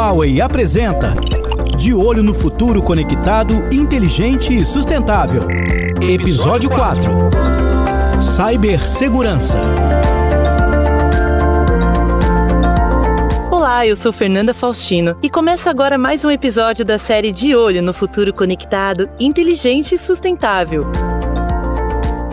Huawei apresenta De Olho no Futuro Conectado, Inteligente e Sustentável. Episódio 4. Cibersegurança. Olá, eu sou Fernanda Faustino e começa agora mais um episódio da série De Olho no Futuro Conectado, Inteligente e Sustentável.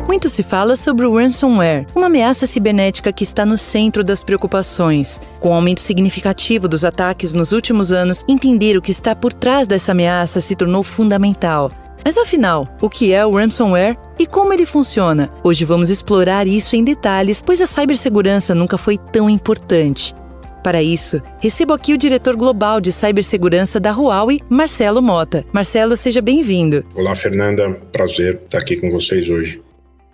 Muito se fala sobre o ransomware, uma ameaça cibernética que está no centro das preocupações. Com o aumento significativo dos ataques nos últimos anos, entender o que está por trás dessa ameaça se tornou fundamental. Mas afinal, o que é o ransomware e como ele funciona? Hoje vamos explorar isso em detalhes, pois a cibersegurança nunca foi tão importante. Para isso, recebo aqui o diretor global de cibersegurança da Huawei, Marcelo Mota. Marcelo, seja bem-vindo. Olá, Fernanda. Prazer estar aqui com vocês hoje.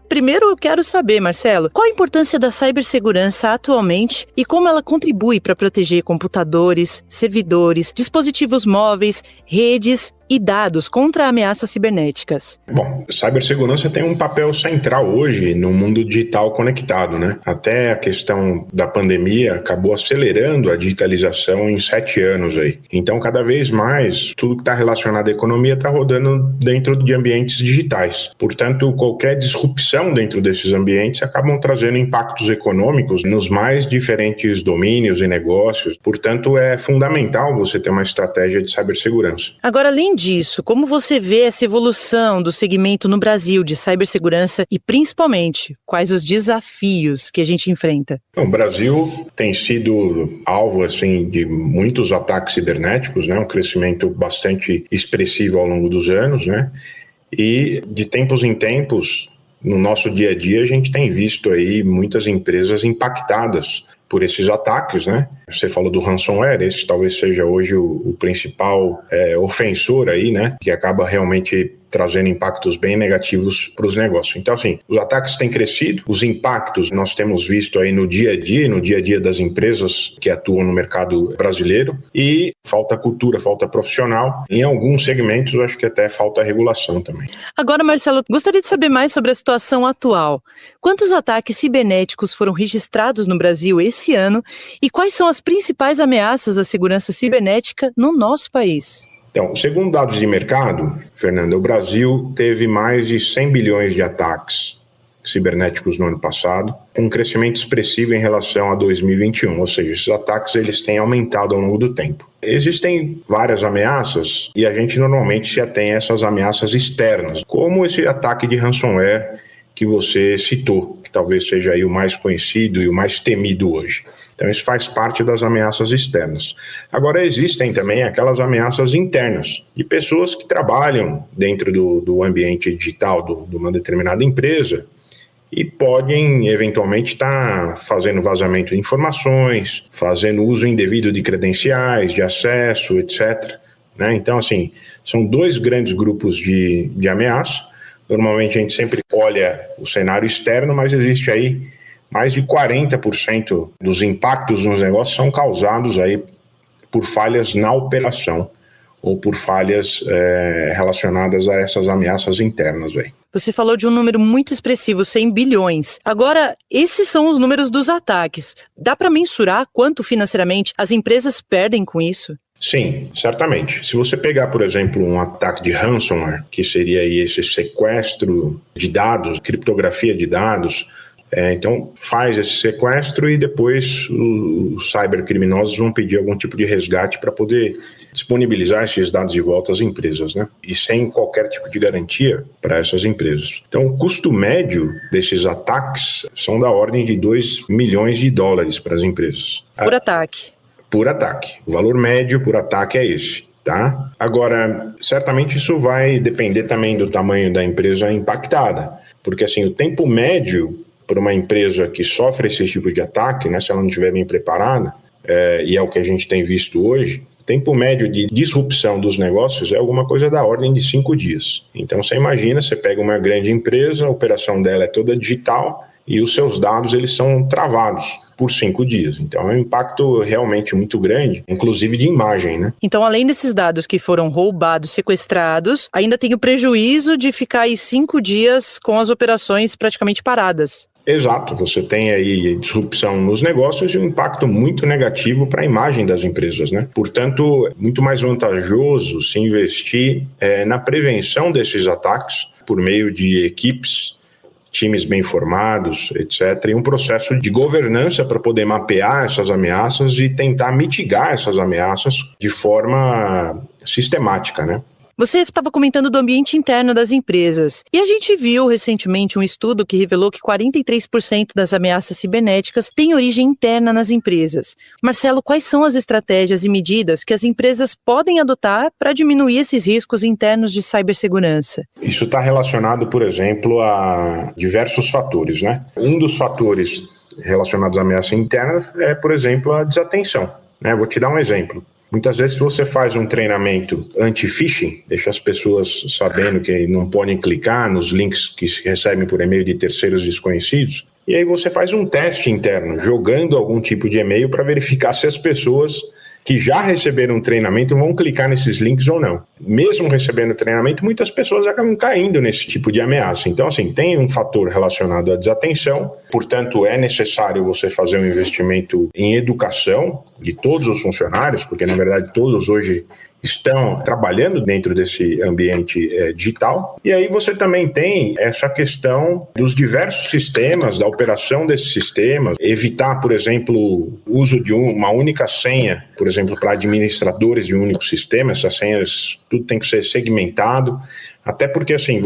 Primeiro, eu quero saber, Marcelo, qual a importância da cibersegurança atualmente e como ela contribui para proteger computadores, servidores, dispositivos móveis, redes e dados contra ameaças cibernéticas? Bom, cibersegurança tem um papel central hoje no mundo digital conectado, né? Até a questão da pandemia acabou acelerando a digitalização em 7 anos aí. Então, cada vez mais, tudo que está relacionado à economia está rodando dentro de ambientes digitais. Portanto, qualquer disrupção dentro desses ambientes acabam trazendo impactos econômicos nos mais diferentes domínios e negócios. Portanto, é fundamental você ter uma estratégia de cibersegurança. Agora, além disso, como você vê essa evolução do segmento no Brasil de cibersegurança e, principalmente, quais os desafios que a gente enfrenta? O Brasil tem sido alvo assim, de muitos ataques cibernéticos, né? Um crescimento bastante expressivo ao longo dos anos, né? E de tempos em tempos, no nosso dia a dia, a gente tem visto aí muitas empresas impactadas por esses ataques, né? Você falou do ransomware, esse talvez seja hoje o principal ofensor aí, né? Que acaba realmente trazendo impactos bem negativos para os negócios. Então, assim, os ataques têm crescido, os impactos nós temos visto aí no dia a dia das empresas que atuam no mercado brasileiro, e falta cultura, falta profissional. Em alguns segmentos, eu acho que até falta regulação também. Agora, Marcelo, gostaria de saber mais sobre a situação atual. Quantos ataques cibernéticos foram registrados no Brasil esse ano e quais são as principais ameaças à segurança cibernética no nosso país? Então, segundo dados de mercado, Fernanda, o Brasil teve mais de 100 bilhões de ataques cibernéticos no ano passado, com um crescimento expressivo em relação a 2021, ou seja, esses ataques eles têm aumentado ao longo do tempo. Existem várias ameaças e a gente normalmente se atém a essas ameaças externas, como esse ataque de ransomware que você citou, que talvez seja aí o mais conhecido e o mais temido hoje. Então, isso faz parte das ameaças externas. Agora, existem também aquelas ameaças internas, de pessoas que trabalham dentro do ambiente digital de uma determinada empresa e podem, eventualmente, estar fazendo vazamento de informações, fazendo uso indevido de credenciais, de acesso, etc. Né? Então, assim, são dois grandes grupos de ameaça. Normalmente, a gente sempre olha o cenário externo, mas existe aí mais de 40% dos impactos nos negócios são causados aí por falhas na operação ou por falhas relacionadas a essas ameaças internas. Você falou de um número muito expressivo, 100 bilhões. Agora, esses são os números dos ataques. Dá para mensurar quanto financeiramente as empresas perdem com isso? Sim, certamente. Se você pegar, por exemplo, um ataque de ransomware, que seria aí esse sequestro de dados, criptografia de dados, então faz esse sequestro e depois os cybercriminosos vão pedir algum tipo de resgate para poder disponibilizar esses dados de volta às empresas, né? E sem qualquer tipo de garantia para essas empresas. Então, o custo médio desses ataques são da ordem de 2 milhões de dólares para as empresas. Por ataque? Por ataque. O valor médio por ataque é esse. Tá? Agora, certamente isso vai depender também do tamanho da empresa impactada, porque assim, o tempo médio para uma empresa que sofre esse tipo de ataque, né, se ela não estiver bem preparada, e é o que a gente tem visto hoje, o tempo médio de disrupção dos negócios é alguma coisa da ordem de 5 dias. Então, você imagina, você pega uma grande empresa, a operação dela é toda digital e os seus dados eles são travados por 5 dias. Então, é um impacto realmente muito grande, inclusive de imagem, né? Então, além desses dados que foram roubados, sequestrados, ainda tem o prejuízo de ficar aí 5 dias com as operações praticamente paradas. Exato, você tem aí disrupção nos negócios e um impacto muito negativo para a imagem das empresas, né? Portanto, é muito mais vantajoso se investir na prevenção desses ataques por meio de equipes, times bem formados, etc., e um processo de governança para poder mapear essas ameaças e tentar mitigar essas ameaças de forma sistemática, né? Você estava comentando do ambiente interno das empresas, e a gente viu recentemente um estudo que revelou que 43% das ameaças cibernéticas têm origem interna nas empresas. Marcelo, quais são as estratégias e medidas que as empresas podem adotar para diminuir esses riscos internos de cibersegurança? Isso está relacionado, por exemplo, a diversos fatores, né? Um dos fatores relacionados à ameaça interna é, por exemplo, a desatenção, né? Vou te dar um exemplo. Muitas vezes, se você faz um treinamento anti-phishing, deixa as pessoas sabendo que não podem clicar nos links que se recebem por e-mail de terceiros desconhecidos, e aí você faz um teste interno, jogando algum tipo de e-mail para verificar se as pessoas que já receberam treinamento vão clicar nesses links ou não. Mesmo recebendo treinamento, muitas pessoas acabam caindo nesse tipo de ameaça. Então, assim, tem um fator relacionado à desatenção, portanto, é necessário você fazer um investimento em educação de todos os funcionários, porque, na verdade, todos hoje estão trabalhando dentro desse ambiente digital. E aí você também tem essa questão dos diversos sistemas, da operação desses sistemas, evitar, por exemplo, o uso de uma única senha, por exemplo, para administradores de um único sistema. Essas senhas, tudo tem que ser segmentado, até porque, assim,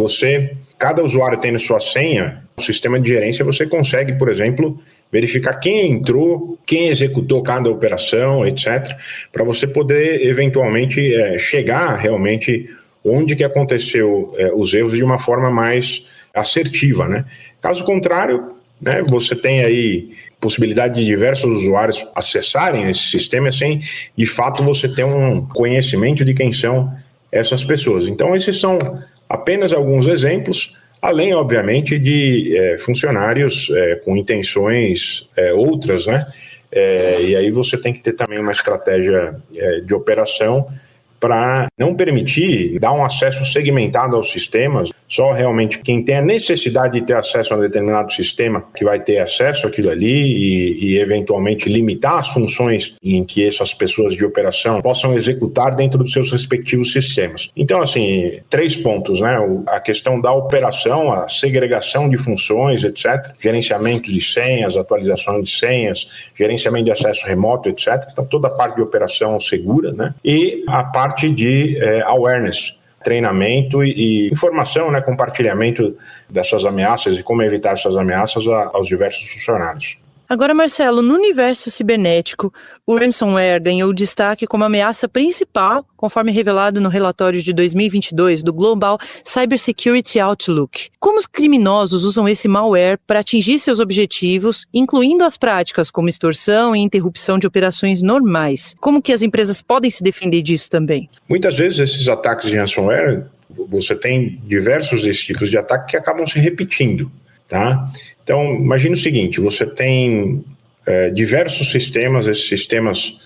cada usuário tendo sua senha, o sistema de gerência, você consegue, por exemplo, verificar quem entrou, quem executou cada operação, etc., para você poder, eventualmente, chegar realmente onde que aconteceu os erros de uma forma mais assertiva, né? Caso contrário, né, você tem aí possibilidade de diversos usuários acessarem esse sistema sem, de fato, você ter um conhecimento de quem são essas pessoas. Então, esses são apenas alguns exemplos, além, obviamente, de funcionários com intenções outras, né? E aí você tem que ter também uma estratégia de operação para não permitir dar um acesso segmentado aos sistemas, só realmente quem tem a necessidade de ter acesso a um determinado sistema que vai ter acesso àquilo ali e eventualmente limitar as funções em que essas pessoas de operação possam executar dentro dos seus respectivos sistemas. Então, assim, 3 pontos, né? A questão da operação, a segregação de funções, etc., gerenciamento de senhas, atualização de senhas, gerenciamento de acesso remoto, etc., então toda a parte de operação segura, né? E a parte de awareness, treinamento e informação, né, compartilhamento dessas ameaças e como evitar essas ameaças aos diversos funcionários. Agora, Marcelo, no universo cibernético, o ransomware ganhou destaque como ameaça principal, conforme revelado no relatório de 2022 do Global Cybersecurity Outlook. Como os criminosos usam esse malware para atingir seus objetivos, incluindo as práticas como extorsão e interrupção de operações normais? Como que as empresas podem se defender disso também? Muitas vezes esses ataques de ransomware, você tem diversos desses tipos de ataque que acabam se repetindo, tá? Então, imagine o seguinte, você tem diversos sistemas, esses sistemas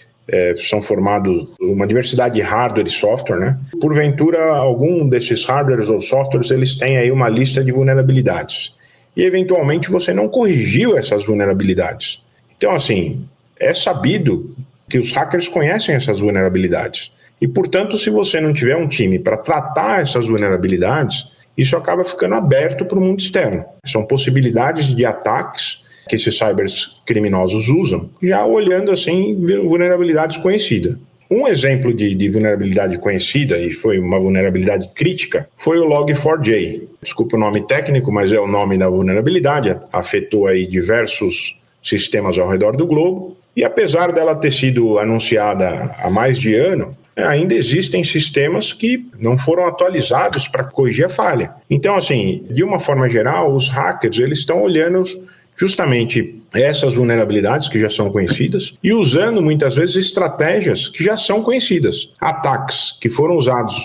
são formados uma diversidade de hardware e software, né? Porventura, algum desses hardwares ou softwares, eles têm aí uma lista de vulnerabilidades. E, eventualmente, você não corrigiu essas vulnerabilidades. Então, assim, é sabido que os hackers conhecem essas vulnerabilidades. E, portanto, se você não tiver um time para tratar essas vulnerabilidades, isso acaba ficando aberto para o mundo externo. São possibilidades de ataques que esses cybercriminosos usam, já olhando assim vulnerabilidades conhecidas. Um exemplo de vulnerabilidade conhecida, e foi uma vulnerabilidade crítica, foi o Log4j. Desculpa o nome técnico, mas é o nome da vulnerabilidade, afetou aí diversos sistemas ao redor do globo, e apesar dela ter sido anunciada há mais de ano, ainda existem sistemas que não foram atualizados para corrigir a falha. Então, assim, de uma forma geral, os hackers eles estão olhando justamente essas vulnerabilidades que já são conhecidas e usando muitas vezes estratégias que já são conhecidas. Ataques que foram usados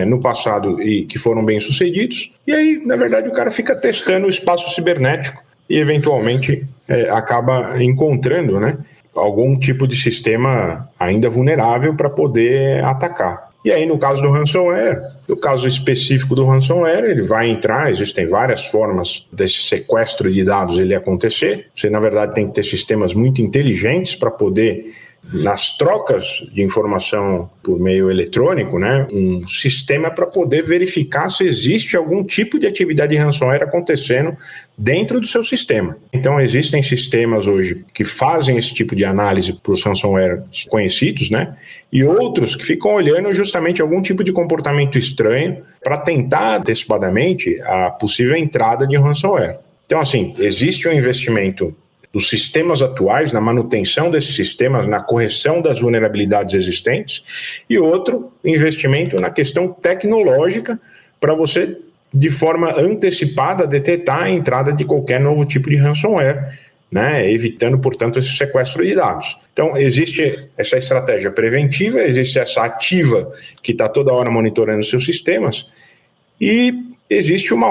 no passado e que foram bem sucedidos. E aí, na verdade, o cara fica testando o espaço cibernético e eventualmente acaba encontrando, né, algum tipo de sistema ainda vulnerável para poder atacar. E aí, no caso do ransomware, no caso específico do ransomware, ele vai entrar, existem várias formas desse sequestro de dados ele acontecer. Você, na verdade, tem que ter sistemas muito inteligentes para poder, nas trocas de informação por meio eletrônico, né, um sistema para poder verificar se existe algum tipo de atividade de ransomware acontecendo dentro do seu sistema. Então, existem sistemas hoje que fazem esse tipo de análise para os ransomwares conhecidos, né, e outros que ficam olhando justamente algum tipo de comportamento estranho para tentar antecipadamente a possível entrada de um ransomware. Então, assim, existe um investimento dos sistemas atuais, na manutenção desses sistemas, na correção das vulnerabilidades existentes, e outro investimento na questão tecnológica para você, de forma antecipada, detectar a entrada de qualquer novo tipo de ransomware, né, evitando, portanto, esse sequestro de dados. Então, existe essa estratégia preventiva, existe essa ativa que está toda hora monitorando seus sistemas, e existe uma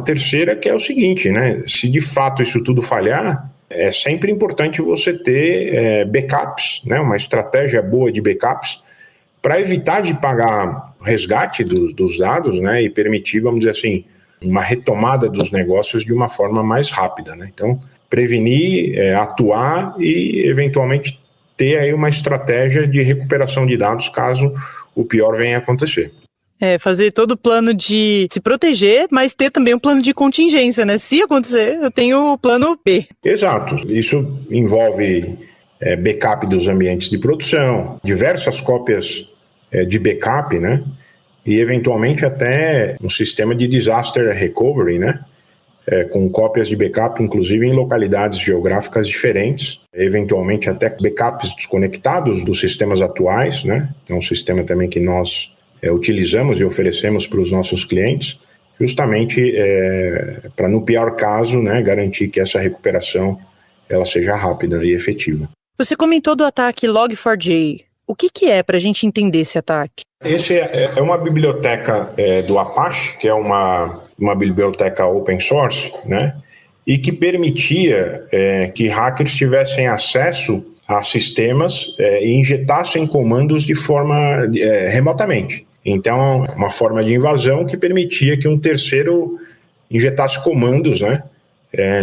terceira, que é o seguinte, né, se de fato isso tudo falhar, é sempre importante você ter backups, né, uma estratégia boa de backups para evitar de pagar o resgate dos dados, né, e permitir, vamos dizer assim, uma retomada dos negócios de uma forma mais rápida, né? Então, prevenir, atuar e, eventualmente, ter aí uma estratégia de recuperação de dados caso o pior venha a acontecer. Fazer todo o plano de se proteger, mas ter também um plano de contingência, né? Se acontecer, eu tenho o plano B. Exato. Isso envolve backup dos ambientes de produção, diversas cópias de backup, né? E, eventualmente, até um sistema de disaster recovery, né? Com cópias de backup, inclusive em localidades geográficas diferentes, eventualmente até backups desconectados dos sistemas atuais, né? É um sistema também que nós utilizamos e oferecemos para os nossos clientes, justamente para, no pior caso, né, garantir que essa recuperação ela seja rápida e efetiva. Você comentou do ataque Log4j. O que é para a gente entender esse ataque? Esse é uma biblioteca do Apache, que é uma biblioteca open source, né, e que permitia que hackers tivessem acesso a sistemas e injetassem comandos de forma remotamente. Então, uma forma de invasão que permitia que um terceiro injetasse comandos, né,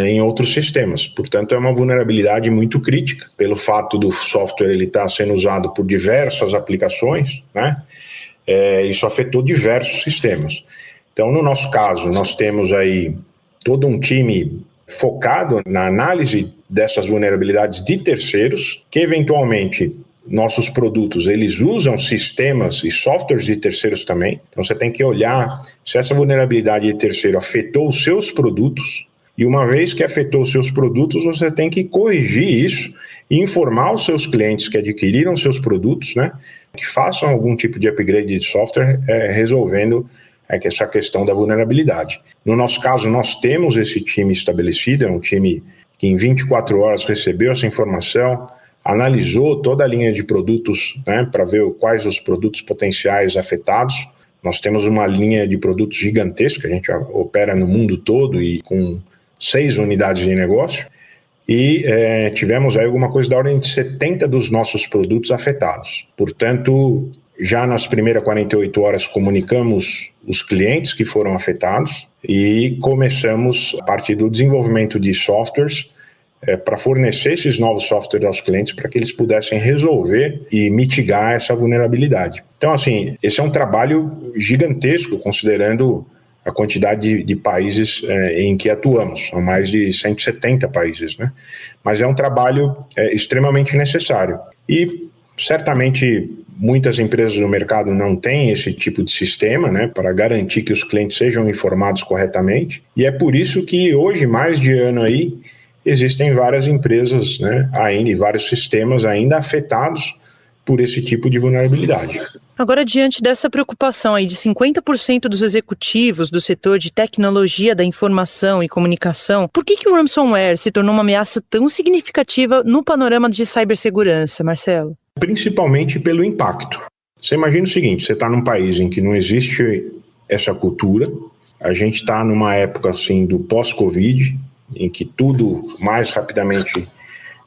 em outros sistemas. Portanto, é uma vulnerabilidade muito crítica, pelo fato do software ele estar sendo usado por diversas aplicações, né, isso afetou diversos sistemas. Então, no nosso caso, nós temos aí todo um time focado na análise dessas vulnerabilidades de terceiros, que eventualmente nossos produtos, eles usam sistemas e softwares de terceiros também. Então, você tem que olhar se essa vulnerabilidade de terceiro afetou os seus produtos, e uma vez que afetou os seus produtos, você tem que corrigir isso e informar os seus clientes que adquiriram seus produtos, né, que façam algum tipo de upgrade de software, resolvendo essa questão da vulnerabilidade. No nosso caso, nós temos esse time estabelecido, é um time que em 24 horas recebeu essa informação, analisou toda a linha de produtos, né, para ver quais os produtos potenciais afetados. Nós temos uma linha de produtos gigantesca, a gente opera no mundo todo e com 6 unidades de negócio, e tivemos aí alguma coisa da ordem de 70 dos nossos produtos afetados. Portanto, já nas primeiras 48 horas comunicamos os clientes que foram afetados e começamos a partir do desenvolvimento de softwares para fornecer esses novos softwares aos clientes para que eles pudessem resolver e mitigar essa vulnerabilidade. Então, assim, esse é um trabalho gigantesco, considerando a quantidade de países em que atuamos. São mais de 170 países, né? Mas é um trabalho extremamente necessário. E, certamente, muitas empresas no mercado não têm esse tipo de sistema, né, para garantir que os clientes sejam informados corretamente. E é por isso que hoje, mais de ano aí, existem várias empresas, né, ainda, e vários sistemas ainda afetados por esse tipo de vulnerabilidade. Agora, diante dessa preocupação aí de 50% dos executivos do setor de tecnologia da informação e comunicação, por que o ransomware se tornou uma ameaça tão significativa no panorama de cibersegurança, Marcelo? Principalmente pelo impacto. Você imagina o seguinte, você está num país em que não existe essa cultura, a gente está numa época assim do pós-Covid, em que tudo mais rapidamente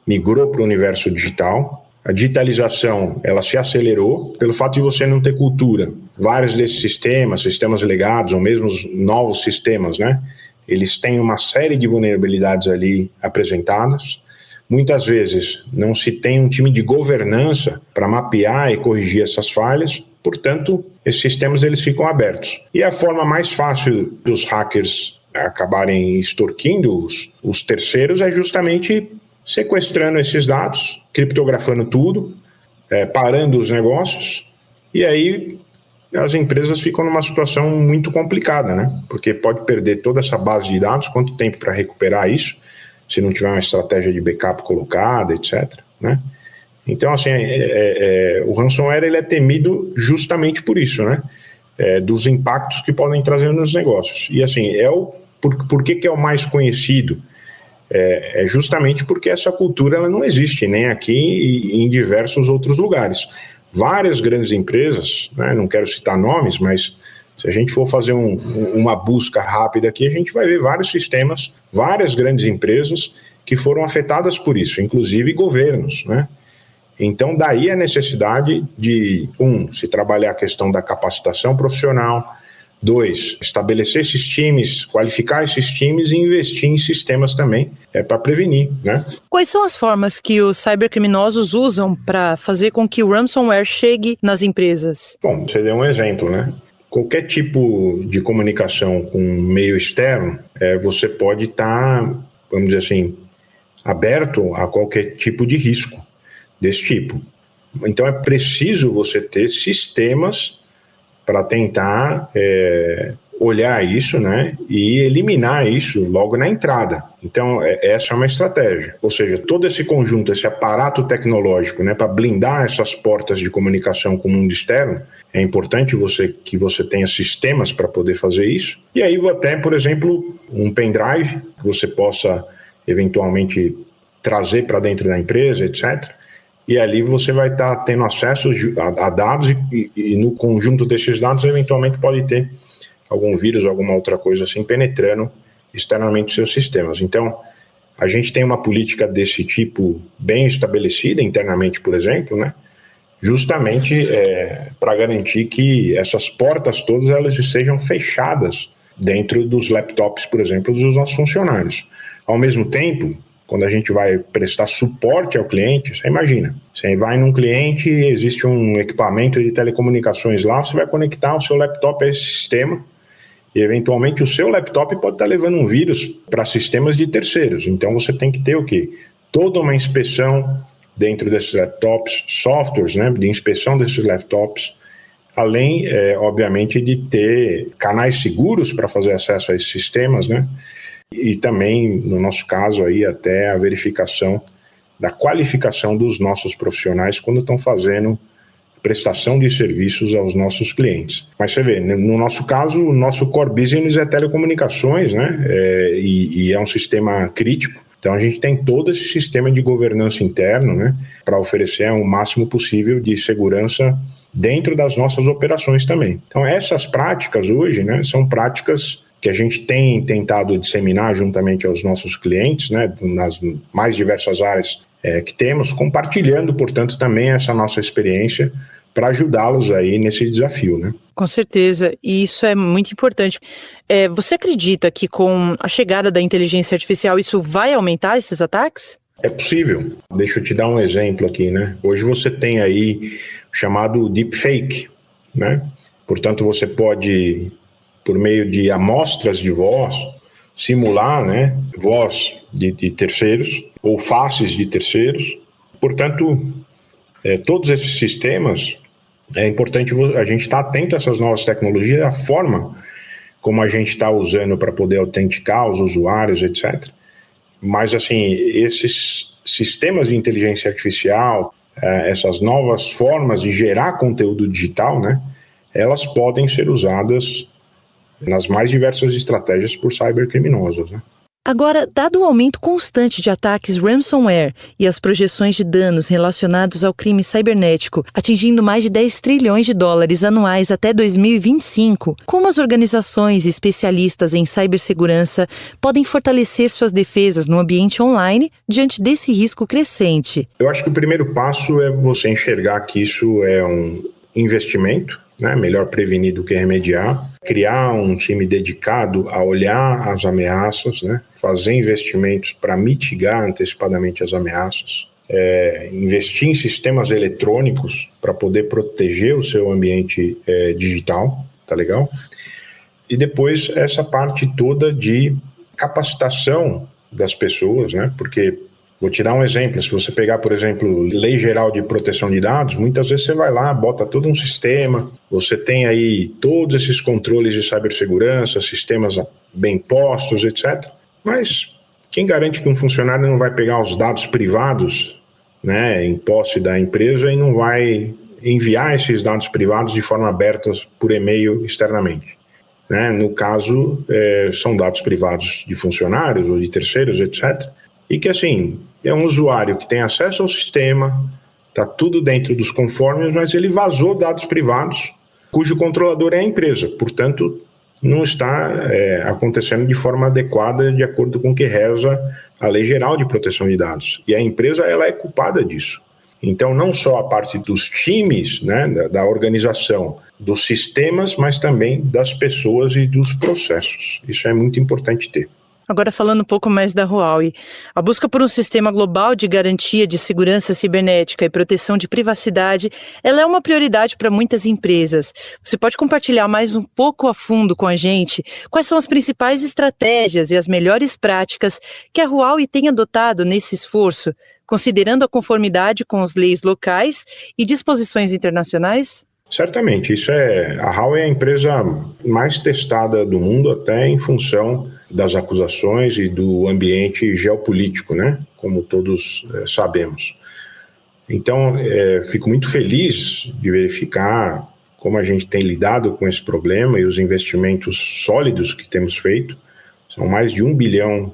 migrou para o universo digital, A digitalização, ela se acelerou pelo fato de você não ter cultura. Vários desses sistemas legados, ou mesmo os novos sistemas, né? Eles têm uma série de vulnerabilidades ali apresentadas. Muitas vezes não se tem um time de governança para mapear e corrigir essas falhas. Portanto, esses sistemas eles ficam abertos. E a forma mais fácil dos hackers acabarem extorquindo os terceiros é justamente sequestrando esses dados, criptografando tudo, parando os negócios, e aí as empresas ficam numa situação muito complicada, né? Porque pode perder toda essa base de dados, quanto tempo para recuperar isso, se não tiver uma estratégia de backup colocada, etc., né? Então, assim, o ransomware ele é temido justamente por isso, né? Dos impactos que podem trazer nos negócios. E, assim, por que é o mais conhecido? É justamente porque essa cultura ela não existe, nem aqui e em diversos outros lugares. Várias grandes empresas, né, não quero citar nomes, mas se a gente for fazer uma busca rápida aqui, a gente vai ver vários sistemas, várias grandes empresas que foram afetadas por isso, inclusive governos, né? Então, daí a necessidade de, se trabalhar a questão da capacitação profissional, 2, estabelecer esses times, qualificar esses times e investir em sistemas também para prevenir, né? Quais são as formas que os cybercriminosos usam para fazer com que o ransomware chegue nas empresas? Bom, você deu um exemplo, né? Qualquer tipo de comunicação com meio externo, você pode estar, vamos dizer assim, aberto a qualquer tipo de risco desse tipo. Então é preciso você ter sistemas para tentar olhar isso, né, e eliminar isso logo na entrada. Então, essa é uma estratégia. Ou seja, todo esse conjunto, esse aparato tecnológico, né, para blindar essas portas de comunicação com o mundo externo, é importante que você tenha sistemas para poder fazer isso. E aí, até, por exemplo, um pendrive que você possa, eventualmente, trazer para dentro da empresa, etc., e ali você vai estar tendo acesso a dados e no conjunto desses dados, eventualmente, pode ter algum vírus, alguma outra coisa assim, penetrando externamente os seus sistemas. Então, a gente tem uma política desse tipo bem estabelecida internamente, por exemplo, né? Justamente para garantir que essas portas todas elas estejam fechadas dentro dos laptops, por exemplo, dos nossos funcionários. Ao mesmo tempo, quando a gente vai prestar suporte ao cliente, você imagina, você vai num cliente, existe um equipamento de telecomunicações lá, você vai conectar o seu laptop a esse sistema e, eventualmente, o seu laptop pode estar levando um vírus para sistemas de terceiros. Então, você tem que ter o quê? Toda uma inspeção dentro desses laptops, softwares, né, de inspeção desses laptops, além, obviamente, de ter canais seguros para fazer acesso a esses sistemas, né? E também, no nosso caso, aí, até a verificação da qualificação dos nossos profissionais quando estão fazendo prestação de serviços aos nossos clientes. Mas você vê, no nosso caso, o nosso core business é telecomunicações, né? E é um sistema crítico. Então, a gente tem todo esse sistema de governança interno, né? Para oferecer o máximo possível de segurança dentro das nossas operações também. Então, essas práticas hoje, né? São práticas que a gente tem tentado disseminar juntamente aos nossos clientes, né, nas mais diversas áreas que temos, compartilhando, portanto, também essa nossa experiência para ajudá-los aí nesse desafio, né? Com certeza, e isso é muito importante. Você acredita que com a chegada da inteligência artificial isso vai aumentar esses ataques? É possível. Deixa eu te dar um exemplo aqui, né? Hoje você tem aí o chamado deepfake, né? Portanto, você pode, por meio de amostras de voz, simular, né, voz de terceiros ou faces de terceiros. Portanto, todos esses sistemas, é importante a gente estar atento a essas novas tecnologias, a forma como a gente está usando para poder autenticar os usuários, etc. Mas, assim, esses sistemas de inteligência artificial, essas novas formas de gerar conteúdo digital, né, elas podem ser usadas nas mais diversas estratégias por cybercriminosos, né? Agora, dado o aumento constante de ataques ransomware e as projeções de danos relacionados ao crime cibernético atingindo mais de 10 trilhões de dólares anuais até 2025, como as organizações especialistas em cibersegurança podem fortalecer suas defesas no ambiente online diante desse risco crescente? Eu acho que o primeiro passo é você enxergar que isso é um investimento, né? Melhor prevenir do que remediar, criar um time dedicado a olhar as ameaças, né? Fazer investimentos para mitigar antecipadamente as ameaças, investir em sistemas eletrônicos para poder proteger o seu ambiente digital, tá legal? E depois essa parte toda de capacitação das pessoas, né? Porque vou te dar um exemplo, se você pegar, por exemplo, Lei Geral de Proteção de Dados, muitas vezes você vai lá, bota todo um sistema, você tem aí todos esses controles de cibersegurança, sistemas bem postos, etc. Mas quem garante que um funcionário não vai pegar os dados privados, né, em posse da empresa e não vai enviar esses dados privados de forma aberta por e-mail externamente? Né? No caso, são dados privados de funcionários ou de terceiros, etc., e que, assim, é um usuário que tem acesso ao sistema, está tudo dentro dos conformes, mas ele vazou dados privados, cujo controlador é a empresa. Portanto, não está acontecendo de forma adequada, de acordo com o que reza a Lei Geral de Proteção de Dados. E a empresa, ela é culpada disso. Então, não só a parte dos times, né, da organização, dos sistemas, mas também das pessoas e dos processos. Isso é muito importante ter. Agora falando um pouco mais da Huawei, a busca por um sistema global de garantia de segurança cibernética e proteção de privacidade, ela é uma prioridade para muitas empresas. Você pode compartilhar mais um pouco a fundo com a gente quais são as principais estratégias e as melhores práticas que a Huawei tem adotado nesse esforço, considerando a conformidade com as leis locais e disposições internacionais? Certamente, a Huawei é a empresa mais testada do mundo, até em função das acusações e do ambiente geopolítico, né? Como todos sabemos. Então, fico muito feliz de verificar como a gente tem lidado com esse problema e os investimentos sólidos que temos feito. São mais de $1 bilhão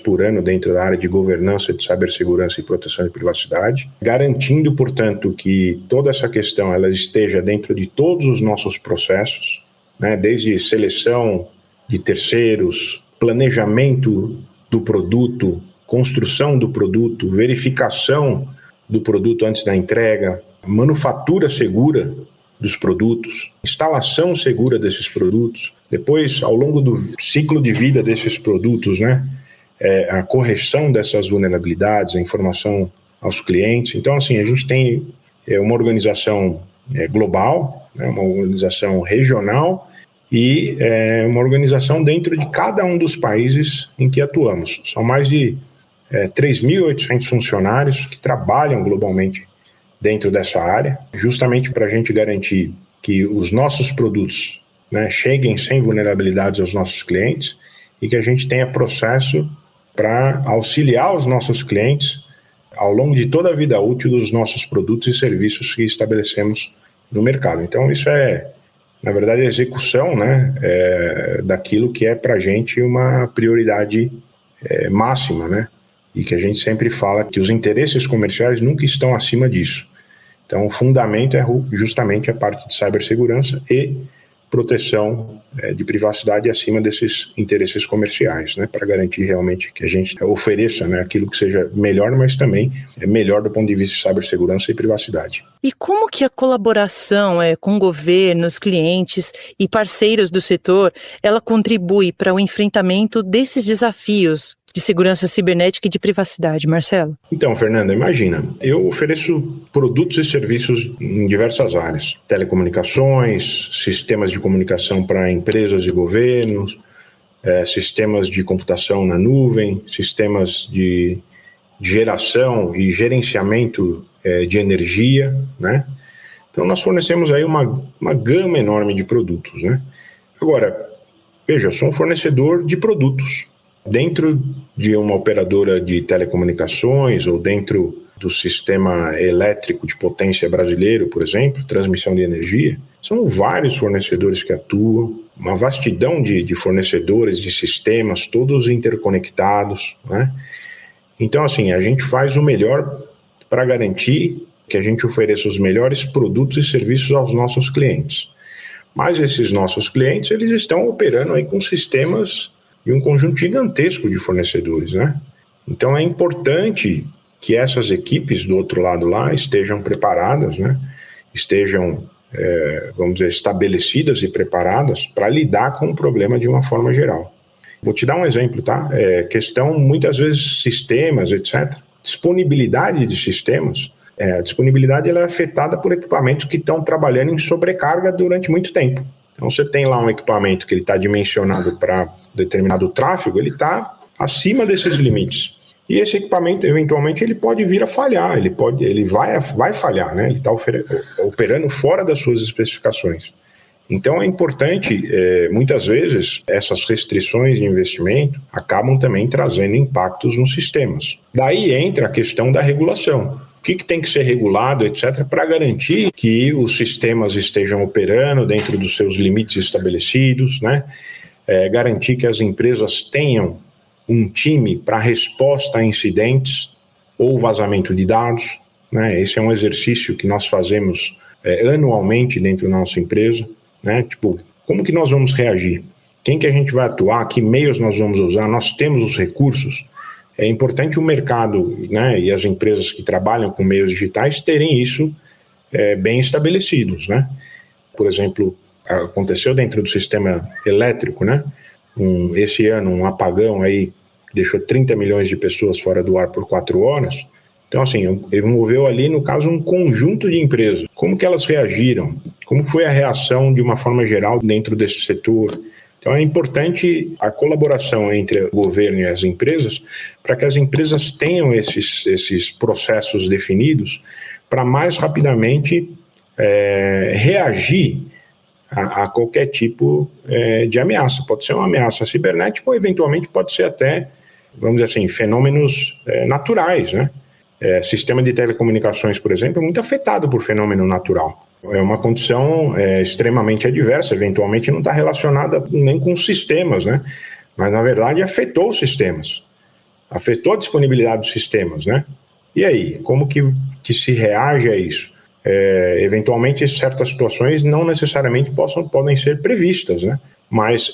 por ano dentro da área de governança de cibersegurança e proteção de privacidade, garantindo, portanto, que toda essa questão ela esteja dentro de todos os nossos processos, né, desde seleção de terceiros, planejamento do produto, construção do produto, verificação do produto antes da entrega, manufatura segura dos produtos, instalação segura desses produtos, depois, ao longo do ciclo de vida desses produtos, né, a correção dessas vulnerabilidades, a informação aos clientes. Então, assim, a gente tem uma organização global, né, uma organização regional e uma organização dentro de cada um dos países em que atuamos. São mais de 3.800 funcionários que trabalham globalmente dentro dessa área, justamente para a gente garantir que os nossos produtos, né, cheguem sem vulnerabilidades aos nossos clientes e que a gente tenha processo para auxiliar os nossos clientes ao longo de toda a vida útil dos nossos produtos e serviços que estabelecemos no mercado. Então, isso na verdade, a execução, né, daquilo que é para a gente uma prioridade máxima, né, e que a gente sempre fala que os interesses comerciais nunca estão acima disso. Então, o fundamento é justamente a parte de cibersegurança e proteção de privacidade acima desses interesses comerciais, né, para garantir realmente que a gente ofereça, né, aquilo que seja melhor, mas também é melhor do ponto de vista de cibersegurança e privacidade. E como que a colaboração com governos, clientes e parceiros do setor, ela contribui para o enfrentamento desses desafios de segurança cibernética e de privacidade, Marcelo? Então, Fernanda, imagina, eu ofereço produtos e serviços em diversas áreas. Telecomunicações, sistemas de comunicação para empresas e governos, sistemas de computação na nuvem, sistemas de geração e gerenciamento de energia, né? Então, nós fornecemos aí uma gama enorme de produtos, né? Agora, veja, eu sou um fornecedor de produtos. Dentro de uma operadora de telecomunicações ou dentro do sistema elétrico de potência brasileiro, por exemplo, transmissão de energia, são vários fornecedores que atuam, uma vastidão de fornecedores, de sistemas, todos interconectados, né? Então, assim, a gente faz o melhor para garantir que a gente ofereça os melhores produtos e serviços aos nossos clientes. Mas esses nossos clientes, eles estão operando aí com sistemas de um conjunto gigantesco de fornecedores, né? Então, é importante que essas equipes do outro lado lá estejam preparadas, né? Estejam, vamos dizer, estabelecidas e preparadas para lidar com o problema de uma forma geral. Vou te dar um exemplo, tá? Questão, muitas vezes, sistemas, etc. Disponibilidade de sistemas. A disponibilidade ela é afetada por equipamentos que estão trabalhando em sobrecarga durante muito tempo. Então, você tem lá um equipamento que ele está dimensionado para determinado tráfego, ele está acima desses limites. E esse equipamento, eventualmente, ele pode vir a falhar, ele vai falhar, né? Ele está operando fora das suas especificações. Então, é importante, muitas vezes, essas restrições de investimento acabam também trazendo impactos nos sistemas. Daí entra a questão da regulação. O que tem que ser regulado, etc., para garantir que os sistemas estejam operando dentro dos seus limites estabelecidos, né? Garantir que as empresas tenham um time para resposta a incidentes ou vazamento de dados, né? Esse é um exercício que nós fazemos anualmente dentro da nossa empresa, né? Tipo, como que nós vamos reagir? Quem que a gente vai atuar? Que meios nós vamos usar? Nós temos os recursos? É importante o mercado, né, e as empresas que trabalham com meios digitais terem isso bem estabelecidos, né? Por exemplo, aconteceu dentro do sistema elétrico, né? Esse ano, um apagão aí deixou 30 milhões de pessoas fora do ar por 4 horas. Então, assim, envolveu ali, no caso, um conjunto de empresas. Como que elas reagiram? Como foi a reação, de uma forma geral, dentro desse setor? Então, é importante a colaboração entre o governo e as empresas para que as empresas tenham esses processos definidos para mais rapidamente reagir a qualquer tipo de ameaça. Pode ser uma ameaça cibernética ou, eventualmente, pode ser até, vamos dizer assim, fenômenos naturais, né? Sistema de telecomunicações, por exemplo, é muito afetado por fenômeno natural. É uma condição extremamente adversa, eventualmente não está relacionada nem com os sistemas, né? Mas, na verdade, afetou os sistemas, afetou a disponibilidade dos sistemas, né? E aí, como que se reage a isso? Eventualmente, certas situações não necessariamente podem ser previstas, né? Mas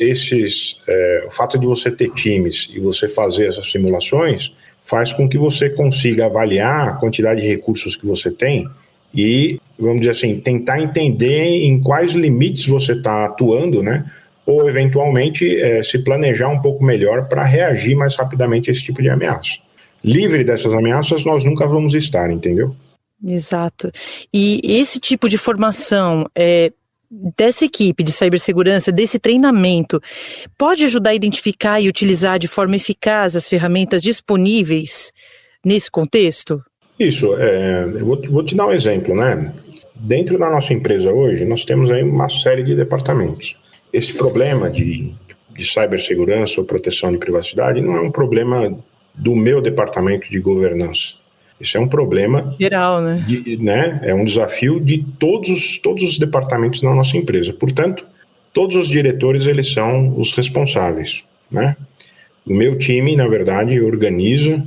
o fato de você ter times e você fazer essas simulações faz com que você consiga avaliar a quantidade de recursos que você tem e, vamos dizer assim, tentar entender em quais limites você está atuando, né? Ou, eventualmente, se planejar um pouco melhor para reagir mais rapidamente a esse tipo de ameaça. Livre dessas ameaças, nós nunca vamos estar, entendeu? Exato. E esse tipo de formação dessa equipe de cibersegurança, desse treinamento, pode ajudar a identificar e utilizar de forma eficaz as ferramentas disponíveis nesse contexto? Isso, eu vou te dar um exemplo, né? Dentro da nossa empresa hoje, nós temos aí uma série de departamentos. Esse problema de cibersegurança ou proteção de privacidade não é um problema do meu departamento de governança. Isso é um problema geral, né? É um desafio de todos os departamentos da nossa empresa. Portanto, todos os diretores, eles são os responsáveis, né? O meu time, na verdade, organiza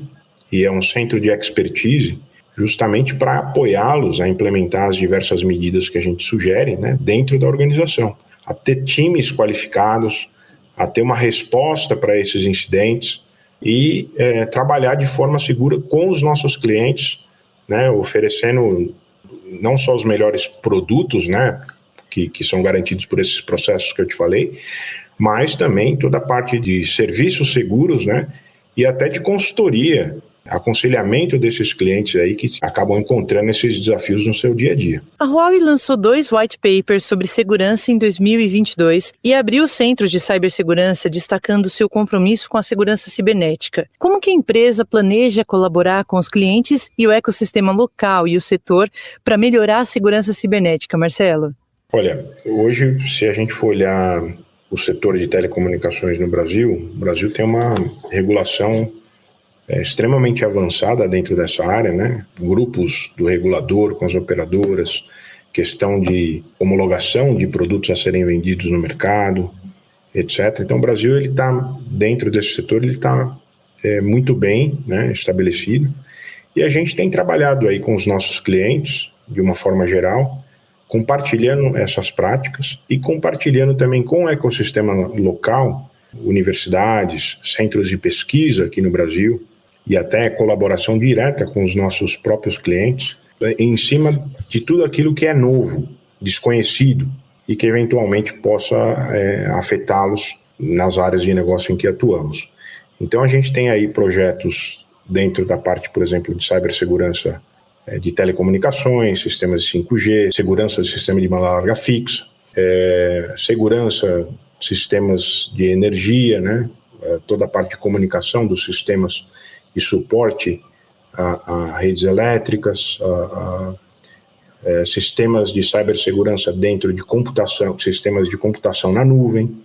e é um centro de expertise justamente para apoiá-los a implementar as diversas medidas que a gente sugere, né, dentro da organização. A ter times qualificados, a ter uma resposta para esses incidentes e trabalhar de forma segura com os nossos clientes, né, oferecendo não só os melhores produtos, né, que são garantidos por esses processos que eu te falei, mas também toda a parte de serviços seguros, né, e até de consultoria, aconselhamento desses clientes aí que acabam encontrando esses desafios no seu dia a dia. A Huawei lançou 2 white papers sobre segurança em 2022 e abriu centros de cibersegurança, destacando seu compromisso com a segurança cibernética. Como que a empresa planeja colaborar com os clientes e o ecossistema local e o setor para melhorar a segurança cibernética, Marcelo? Olha, hoje, se a gente for olhar o setor de telecomunicações no Brasil, o Brasil tem uma regulação extremamente avançada dentro dessa área, né? Grupos do regulador com as operadoras, questão de homologação de produtos a serem vendidos no mercado, etc. Então o Brasil, ele está dentro desse setor, ele está muito bem, né, estabelecido, e a gente tem trabalhado aí com os nossos clientes, de uma forma geral, compartilhando essas práticas e compartilhando também com o ecossistema local, universidades, centros de pesquisa aqui no Brasil e até colaboração direta com os nossos próprios clientes, em cima de tudo aquilo que é novo, desconhecido e que eventualmente possa afetá-los nas áreas de negócio em que atuamos. Então a gente tem aí projetos dentro da parte, por exemplo, de cibersegurança de telecomunicações, sistemas de 5G, segurança do sistema de banda larga fixa, segurança, sistemas de energia, né? Toda a parte de comunicação dos sistemas de suporte a redes elétricas, sistemas de cibersegurança dentro de computação, sistemas de computação na nuvem,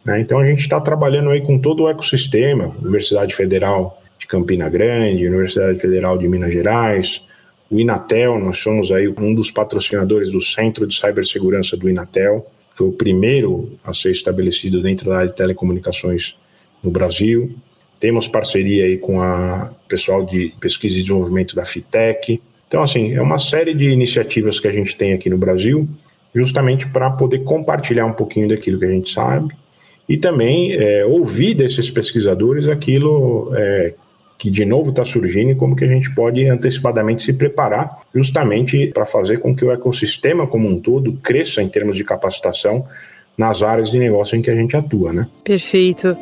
né? Então a gente está trabalhando aí com todo o ecossistema, Universidade Federal de Campina Grande, Universidade Federal de Minas Gerais, o Inatel, nós somos aí um dos patrocinadores do Centro de Cibersegurança do Inatel, foi o primeiro a ser estabelecido dentro da área de telecomunicações no Brasil. Temos parceria aí com o pessoal de pesquisa e desenvolvimento da FITEC. Então, assim, é uma série de iniciativas que a gente tem aqui no Brasil, justamente para poder compartilhar um pouquinho daquilo que a gente sabe e também ouvir desses pesquisadores aquilo que de novo está surgindo e como que a gente pode antecipadamente se preparar justamente para fazer com que o ecossistema como um todo cresça em termos de capacitação nas áreas de negócio em que a gente atua, né? Perfeito.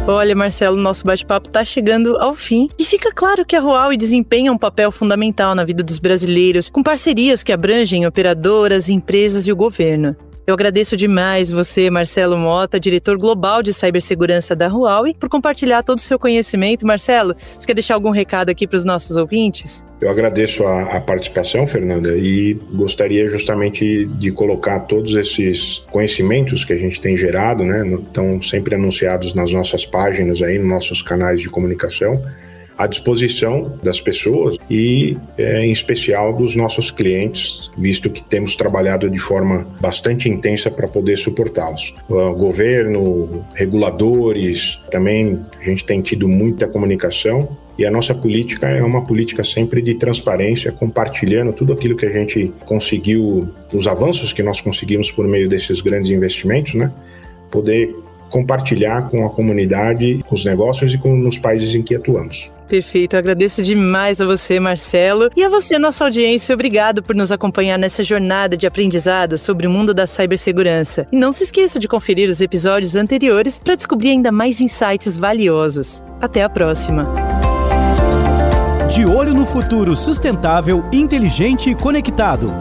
Olha, Marcelo, nosso bate-papo está chegando ao fim e fica claro que a Huawei desempenha um papel fundamental na vida dos brasileiros, com parcerias que abrangem operadoras, empresas e o governo. Eu agradeço demais você, Marcelo Mota, diretor global de cibersegurança da Huawei, por compartilhar todo o seu conhecimento. Marcelo, você quer deixar algum recado aqui para os nossos ouvintes? Eu agradeço a participação, Fernanda, e gostaria justamente de colocar todos esses conhecimentos que a gente tem gerado, né, estão sempre anunciados nas nossas páginas aí, nos nossos canais de comunicação, à disposição das pessoas e, em especial, dos nossos clientes, visto que temos trabalhado de forma bastante intensa para poder suportá-los. O governo, reguladores, também a gente tem tido muita comunicação e a nossa política é uma política sempre de transparência, compartilhando tudo aquilo que a gente conseguiu, os avanços que nós conseguimos por meio desses grandes investimentos, né? Poder compartilhar com a comunidade, com os negócios e com os países em que atuamos. Perfeito, eu agradeço demais a você, Marcelo, e a você, nossa audiência. Obrigado por nos acompanhar nessa jornada de aprendizado sobre o mundo da cibersegurança. E não se esqueça de conferir os episódios anteriores para descobrir ainda mais insights valiosos. Até a próxima! De olho no futuro sustentável, inteligente e conectado.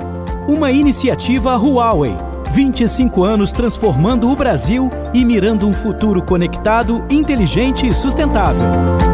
Uma iniciativa Huawei. 25 anos transformando o Brasil e mirando um futuro conectado, inteligente e sustentável.